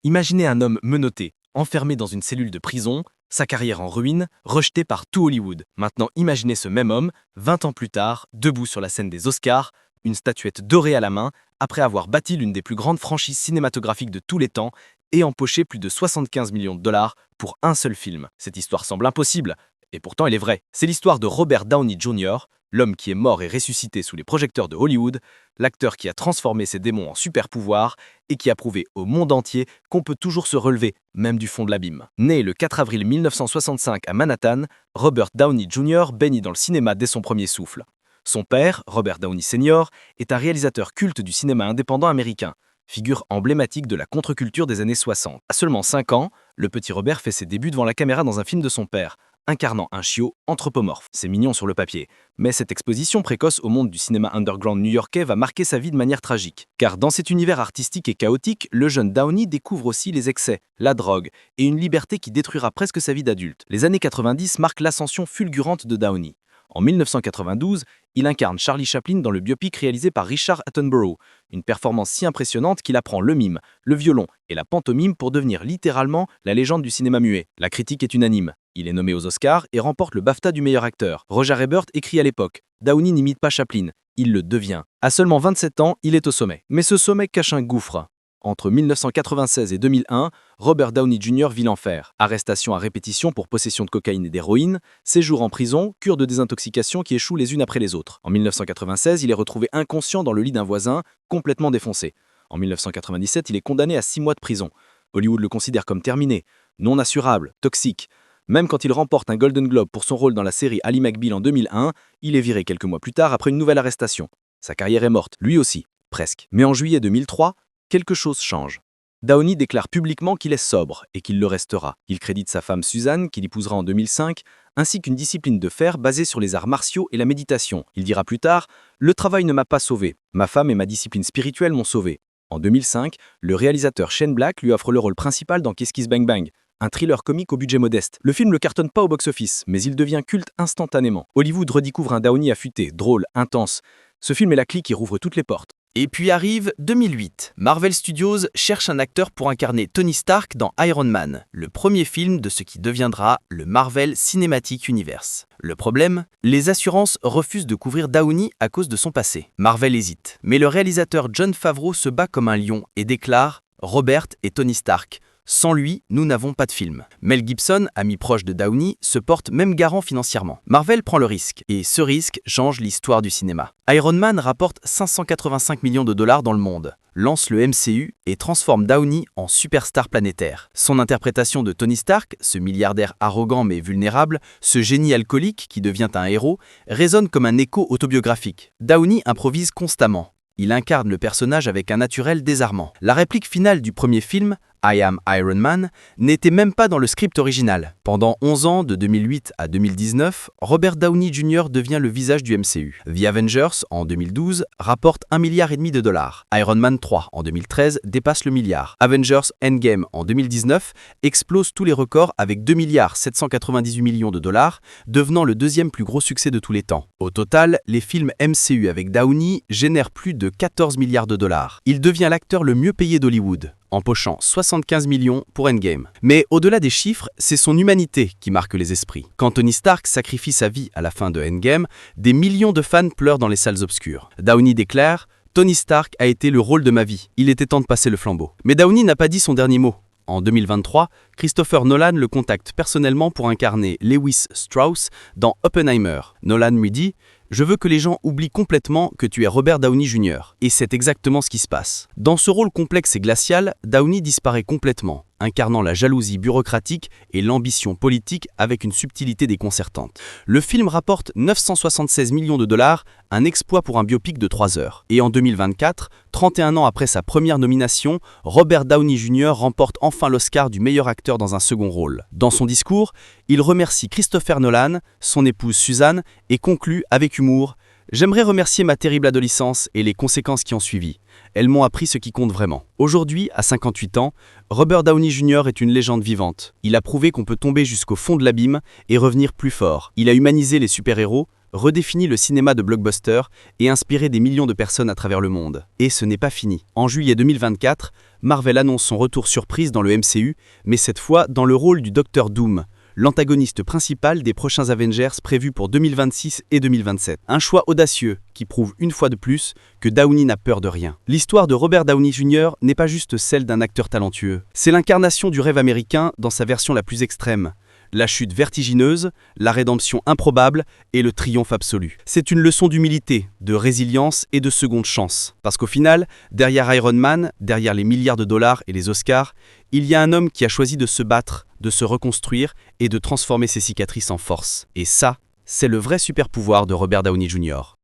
Imaginez un homme menotté, enfermé dans une cellule de prison, sa carrière en ruine, rejeté par tout Hollywood. Maintenant imaginez ce même homme, 20 ans plus tard, debout sur la scène des Oscars, une statuette dorée à la main, après avoir bâti l'une des plus grandes franchises cinématographiques de tous les temps et empoché plus de 75 millions de dollars pour un seul film. Cette histoire semble impossible, et pourtant elle est vraie. C'est l'histoire de Robert Downey Jr., l'homme qui est mort et ressuscité sous les projecteurs de Hollywood, l'acteur qui a transformé ses démons en super-pouvoirs et qui a prouvé au monde entier qu'on peut toujours se relever, même du fond de l'abîme. Né le 4 avril 1965 à Manhattan, Robert Downey Jr. baigne dans le cinéma dès son premier souffle. Son père, Robert Downey Sr., est un réalisateur culte du cinéma indépendant américain, figure emblématique de la contre-culture des années 60. À seulement 5 ans, le petit Robert fait ses débuts devant la caméra dans un film de son père, incarnant un chiot anthropomorphe. C'est mignon sur le papier, mais cette exposition précoce au monde du cinéma underground new-yorkais va marquer sa vie de manière tragique. Car dans cet univers artistique et chaotique, le jeune Downey découvre aussi les excès, la drogue et une liberté qui détruira presque sa vie d'adulte. Les années 90 marquent l'ascension fulgurante de Downey. En 1992, il incarne Charlie Chaplin dans le biopic réalisé par Richard Attenborough, une performance si impressionnante qu'il apprend le mime, le violon et la pantomime pour devenir littéralement la légende du cinéma muet. La critique est unanime. Il est nommé aux Oscars et remporte le BAFTA du meilleur acteur. Roger Ebert écrit à l'époque « Downey n'imite pas Chaplin, il le devient ». À seulement 27 ans, il est au sommet. Mais ce sommet cache un gouffre. Entre 1996 et 2001, Robert Downey Jr. vit l'enfer. Arrestation à répétition pour possession de cocaïne et d'héroïne, séjour en prison, cure de désintoxication qui échouent les unes après les autres. En 1996, il est retrouvé inconscient dans le lit d'un voisin, complètement défoncé. En 1997, il est condamné à 6 mois de prison. Hollywood le considère comme terminé, non assurable, toxique. Même quand il remporte un Golden Globe pour son rôle dans la série Ally McBeal en 2001, il est viré quelques mois plus tard après une nouvelle arrestation. Sa carrière est morte, lui aussi, presque. Mais en juillet 2003, quelque chose change. Downey déclare publiquement qu'il est sobre et qu'il le restera. Il crédite sa femme Suzanne, qu'il épousera en 2005, ainsi qu'une discipline de fer basée sur les arts martiaux et la méditation. Il dira plus tard « Le travail ne m'a pas sauvé. Ma femme et ma discipline spirituelle m'ont sauvé. » En 2005, le réalisateur Shane Black lui offre le rôle principal dans Kiss Kiss Bang Bang, un thriller comique au budget modeste. Le film ne cartonne pas au box-office, mais il devient culte instantanément. Hollywood redécouvre un Downey affûté, drôle, intense. Ce film est la clé qui rouvre toutes les portes. Et puis arrive 2008. Marvel Studios cherche un acteur pour incarner Tony Stark dans Iron Man, le premier film de ce qui deviendra le Marvel Cinematic Universe. Le problème, les assurances refusent de couvrir Downey à cause de son passé. Marvel hésite, mais le réalisateur Jon Favreau se bat comme un lion et déclare « Robert et Tony Stark. Sans lui, nous n'avons pas de film. » Mel Gibson, ami proche de Downey, se porte même garant financièrement. Marvel prend le risque, et ce risque change l'histoire du cinéma. Iron Man rapporte 585 millions de dollars dans le monde, lance le MCU et transforme Downey en superstar planétaire. Son interprétation de Tony Stark, ce milliardaire arrogant mais vulnérable, ce génie alcoolique qui devient un héros, résonne comme un écho autobiographique. Downey improvise constamment. Il incarne le personnage avec un naturel désarmant. La réplique finale du premier film, I am Iron Man, n'était même pas dans le script original. Pendant 11 ans, de 2008 à 2019, Robert Downey Jr. devient le visage du MCU. The Avengers, en 2012, rapporte 1,5 milliard de dollars. Iron Man 3, en 2013, dépasse le milliard. Avengers Endgame, en 2019, explose tous les records avec 2,798 milliards de dollars, devenant le deuxième plus gros succès de tous les temps. Au total, les films MCU avec Downey génèrent plus de 14 milliards de dollars. Il devient l'acteur le mieux payé d'Hollywood, empochant 75 millions pour Endgame. Mais au-delà des chiffres, c'est son humanité qui marque les esprits. Quand Tony Stark sacrifie sa vie à la fin de Endgame, des millions de fans pleurent dans les salles obscures. Downey déclare « Tony Stark a été le rôle de ma vie. Il était temps de passer le flambeau. » Mais Downey n'a pas dit son dernier mot. En 2023, Christopher Nolan le contacte personnellement pour incarner Lewis Strauss dans Oppenheimer. Nolan lui dit « Je veux que les gens oublient complètement que tu es Robert Downey Jr. » Et c'est exactement ce qui se passe. Dans ce rôle complexe et glacial, Downey disparaît complètement, incarnant la jalousie bureaucratique et l'ambition politique avec une subtilité déconcertante. Le film rapporte 976 millions de dollars, un exploit pour un biopic de 3 heures. Et en 2024, 31 ans après sa première nomination, Robert Downey Jr. remporte enfin l'Oscar du meilleur acteur dans un second rôle. Dans son discours, il remercie Christopher Nolan, son épouse Suzanne, et conclut avec humour « J'aimerais remercier ma terrible adolescence et les conséquences qui ont suivi. Elles m'ont appris ce qui compte vraiment. » Aujourd'hui, à 58 ans, Robert Downey Jr. est une légende vivante. Il a prouvé qu'on peut tomber jusqu'au fond de l'abîme et revenir plus fort. Il a humanisé les super-héros, redéfini le cinéma de blockbuster et inspiré des millions de personnes à travers le monde. Et ce n'est pas fini. En juillet 2024, Marvel annonce son retour surprise dans le MCU, mais cette fois dans le rôle du Docteur Doom, l'antagoniste principal des prochains Avengers prévus pour 2026 et 2027. Un choix audacieux qui prouve une fois de plus que Downey n'a peur de rien. L'histoire de Robert Downey Jr. n'est pas juste celle d'un acteur talentueux, c'est l'incarnation du rêve américain dans sa version la plus extrême. La chute vertigineuse, la rédemption improbable et le triomphe absolu. C'est une leçon d'humilité, de résilience et de seconde chance. Parce qu'au final, derrière Iron Man, derrière les milliards de dollars et les Oscars, il y a un homme qui a choisi de se battre, de se reconstruire et de transformer ses cicatrices en force. Et ça, c'est le vrai super pouvoir de Robert Downey Jr.